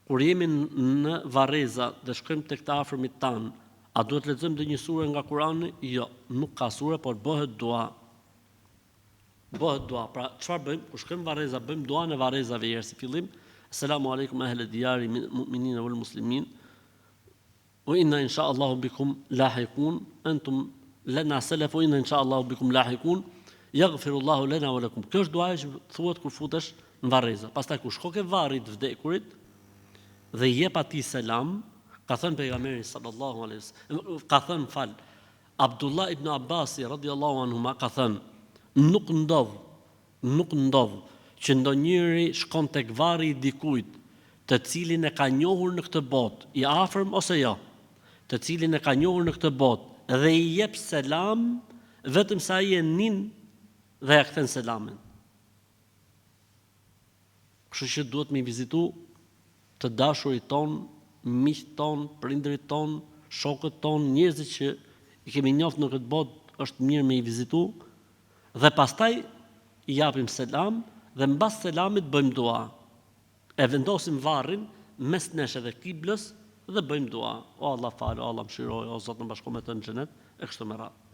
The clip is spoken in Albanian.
kur jemi në varreza dhe shkojmë tek të afërmit tan, a duhet lexojmë dhe një sure nga Kurani? Jo, nuk ka sure, por bëhet dua. Bëhet dua. Pra, çfarë bëjmë? Kur shkojmë varreza, bëjmë duan e varrezave herë si fillim. Assalamu alaikum ahle diyari mu'minina wal muslimin. Wa inna insha Allahu bikum lahiqun. Antum lana salaf wa inna insha Allahu bikum lahiqun. Yaghfiru Allahu lana wa lakum. Kjo është duaja që thuhet kur futesh në varreza. Pastaj kur shko ke varri të vdekurit dhe i jep atij selam, ka thënë pejgamberi sallallahu alaihi wasallam, ka thënë Abdullah ibn Abbasi radhiyallahu anhuma ka thënë, nuk ndodh që ndonjëri shkon tek varri i dikujt, të cilin e ka njohur në këtë botë, i afërm ose jo, të cilin e ka njohur në këtë botë dhe i jep selam vetëm sa ai e nin dhe ja kthen selamin. Kështu që duhet me vizitu të dashurit ton, miqt ton, prindërit ton, shokët ton, njerëzit që i kemi njohur në këtë botë, është mirë me i vizitu dhe pastaj i japim selam dhe mbas selamit bëjmë dua. E vendosim varrin mes nesh edhe kiblës dhe bëjmë dua. O Allah falë, o Allah mëshiroj, o Zot na bashko me të në xhenet, e kështu me radhë.